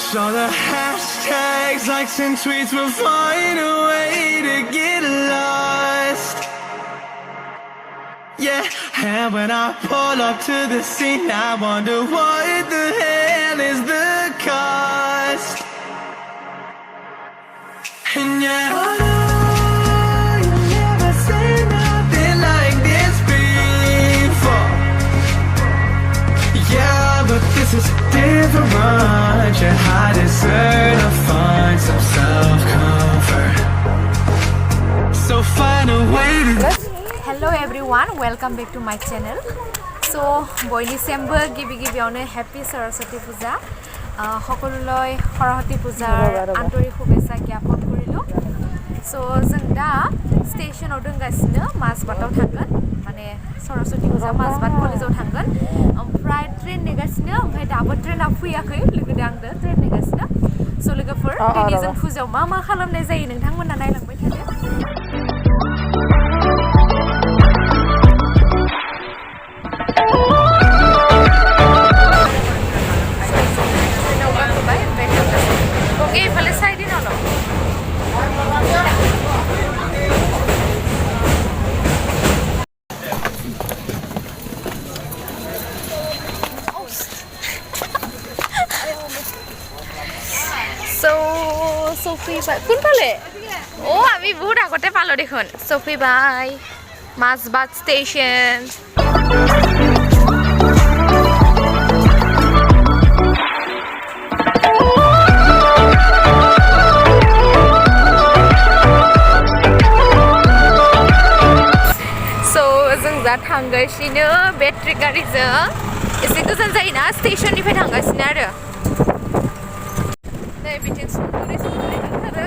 wish all the hashtags, likes and tweets will find a way to get lost. Yeah, and when I pull up to the scene, I wonder what the hell is the cost. And yeah, I know you never seen nothing like this before. Yeah, but this is different. Yeah, I deserve to find some self-comfort. So find a way to. Hello everyone, welcome back to my channel. So, boy December give on a happy saraswati puja. Hokoloi Saraswati puja Antori Hubesa Gyapon Kurilo. So, Zenda station of Dungasina, Masbat of Hangan, Mane Saraswati puja, Masbat College of Hangan. Pride train Negasina, my double train of Fuyaki, look at the train Negasina. So, look for ladies and Fuzo, Mama Halam Nezain and Hangan and Island with Okay, pala side din ano. Sophie bye. Kun pale? Oh, ami bahut agote palo dekhon. Sophie bye. Masbat station. थांगासिनो battery गारिजों एसे गोजान जायोना स्टेशननिफ्राय थांगासिनो आरो नै बिथिं सुंदुरि थांथारो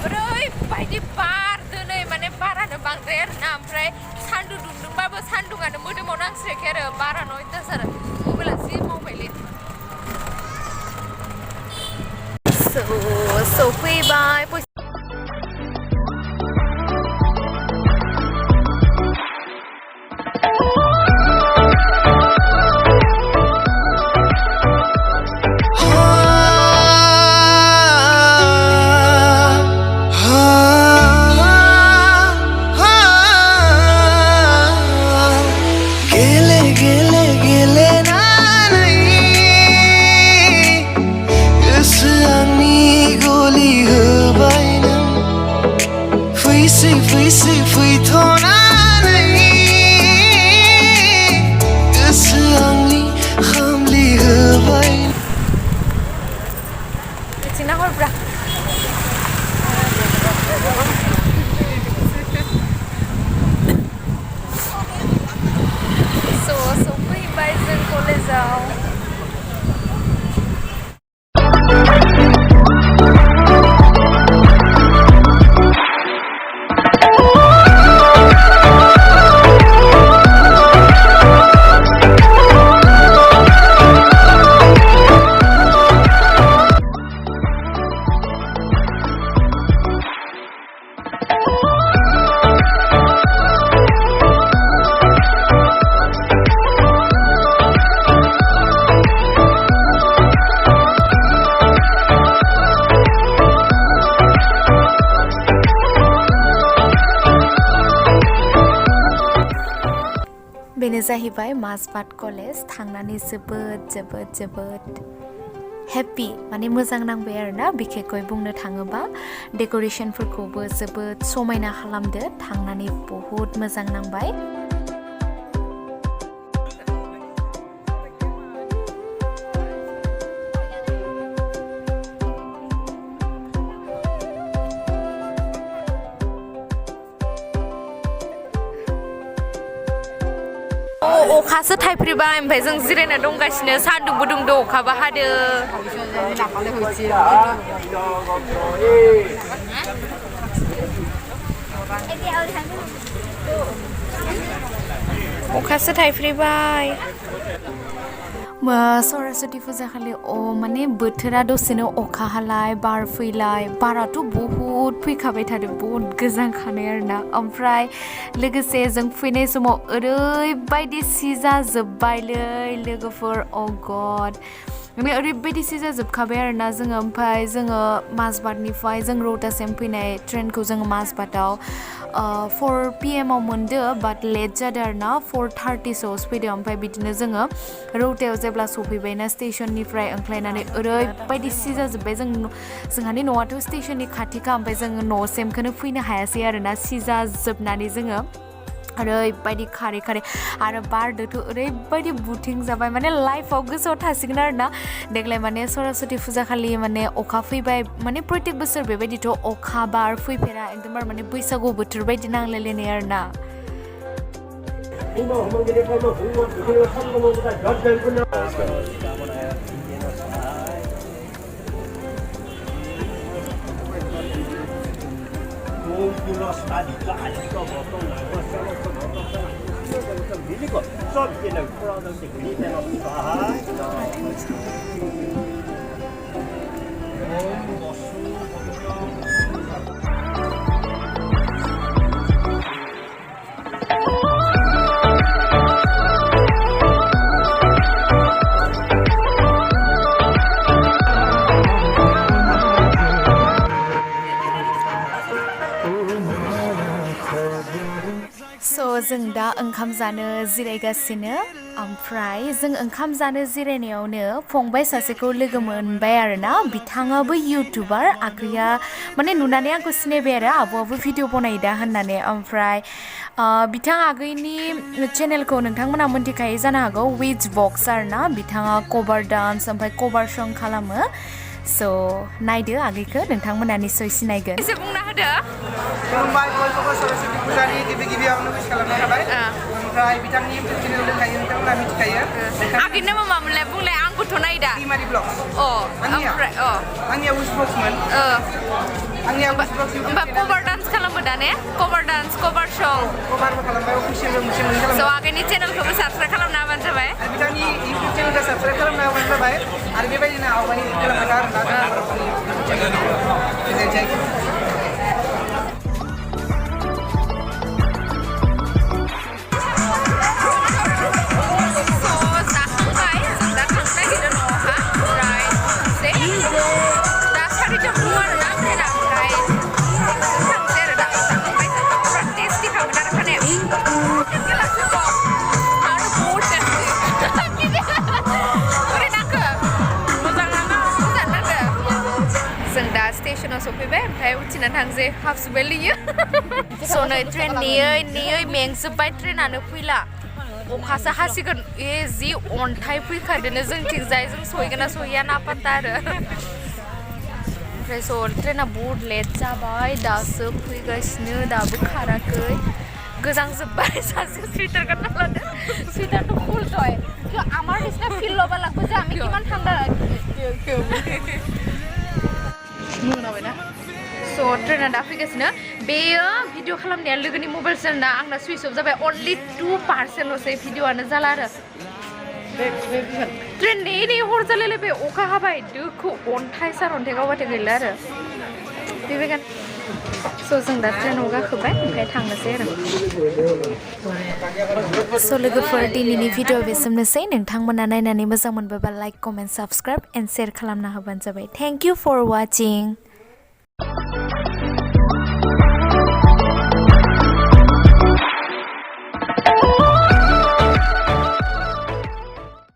ओरैबायदि बार दिनै माने बारानो बांद्राय आरोना ओमफ्राय सान्दुं दुंदोंबाबो सान्दुङानो मोदोमाव नांस्रायाखै आरो बारानो अयथासार मबाइला जि मावबायलै So flyby. बेनो जाहैबाय माजबाट कलेज थांनानै जोबोद हेपि माने मोजां नांबाय आरोना बिखेखय बुंनो थाङोबा डेकोरेशनफोरखौबो जोबोद समायना खालामदो थांनानै बहुत मोजां नांबाय अखासो थाइफ्रिबाय ओमफ्राय जों जिरायना दंगासिनो सान्दुंबो दुंदो अखाबो हादो अखासो थाइफ्रिबाय सरस्वती फुजा खालि माने बोथोरा दसेनो अखा हालाय बार फैलाय बाराथ' बहुद फैखाबाय थादों बहुद गोजांखानाय आरोना ओमफ्राय लोगोसे जों फैनाय समाव ओरैबायदि सिजा जोब्बायलै लोगोफोर अ गड माने ओरैबायदि सिजा जोबखाबाय आरोना जोङो ओमफ्राय जोङो माजबाटनिफ्राय जों रौतासिम फैनाय ट्रेनखौ जोङो माजबाटाव 4 PM आव मोनदो बाट लेट जादों आरोना 4:30 फैदों ओमफ्राय बिदिनो जोङो रौतायाव जेब्ला सफैबायना स्टेशननिफ्राय ओंख्लायनानै ओरैबायदि सिजा जोब्बाय जोंहानि न'आथ' स्टेशननि खाथिखा ओमफ्राय जोङो न'सिमखौनो फैनो हायासै आरोना सिजा जोबनानै जोङो ओरैबायदि खारै खारै आरो बारदोथ' ओरैबायदि बुथिं जाबाय माने लाइफआव गोसोआव थासिगोन आरोना देग्लाय माने सरस्वती फुजा खालि माने अखा फैबाय माने प्रत्येक बोसोर बेबायदिथ' अखा बार फैफेरा एकदमबार माने बैसागु बोथोर बायदि नांलायलायनाय आरोना जों दा ओंखाम जानो जिरायगासिनो ओमफ्राय जों ओंखाम जानो जिरायनायावनो फंबाय सासेखौ लोगो मोनबाय आरोना बिथाङाबो इउटुबार आगैया माने नुनानै आंखौ सिनायबाय आरो आब'आबो भिडिअ बनायदा होननानै ओमफ्राय बिथां आगैनि चेनेलखौ नोंथांमोना मोनथिखायो जानो हागौ विच बक्स आरोना बिथाङा कभार डान्स ओमफ्राय कभार सं खालामो स' नायदो आगैखौ नोंथांमोना निस्सय सिनायगोन एसे बुंना होदो खुलुमबाय बयखौबो सरस्वती फुजानि गिबियावनो विश खालामनाय थाबाय ओमफ्राय बिथांनि इउटुब चेनेल दंखायो नोंथांमोना मिथिखायो आगैनि नामा मामोनलाय बुंलाय आंबोथ' नायदा दैमारि ब्लग ओमफ्राय आंनिया विश बक्समोन आंनिया विश बक्स ओमफ्राय कभार डान्स खालामो दा ने कभार डान्स कभार सं कभारबो खालामबाय अफिसियेलबो मोनसे खालामबाय स' आगैनि चेनेलखौबो साबस्क्राइब खालामना होबानो जाबाय आरो बिथांनि इउटुब चेनेलखौ साबस्क्राइब खालामना होबानो जाबाय आरो बेबायदिनो आवगायनि खालामबाय आरोना स्टेशनाव सफैबाय ओमफ्राय उथिना थांसै हाबजोब्बाय लियो स' नै ट्रेन नेयै मेंजोब्बाय ट्रेनानो फैला अखासो हासिगोन जि अन्थाइ फैखादोनो जोंथिंजाय जों सहैगोन ना सहैया ना पात्ता आरो ओमफ्राय स' ट्रेना बहुद लेट जाबाय दासो फैगासिनो दाबो खाराखै गोजांजोब्बाय सासे सुइटार गानना लादों सुइटारथ' फुल थय আমার নিচিনা ফিল ল'ব লাগব যে আমি কিমান ঠাণ্ডা मोनाबायना स' ट्रेना दा फैगासिनो बेयो भिडिअ खालामनाया लोगोनि मबाइल सेलना आंना सुइच अफ जाबाय अनलि 2%ल'सै भिडिअआनो जाला आरो ट्रेन नेयै हर जालायलायबाय अखा हाबाय दोखौ अन्थाइ सारअन्थाइ गावबाथाय गैला आरो बेबायगोन स' जों दा ट्रेनाव गाखोबाय ओमफ्राय थांनोसै आरो स' लोगोफोर दिनैनि भिडिअ बेसेमनोसै नोंथांमोना नायनानै मोजां मोनबोबा like comment subscribe and share खालामना होबानो जाबाय थेंक इउ फर वाचिं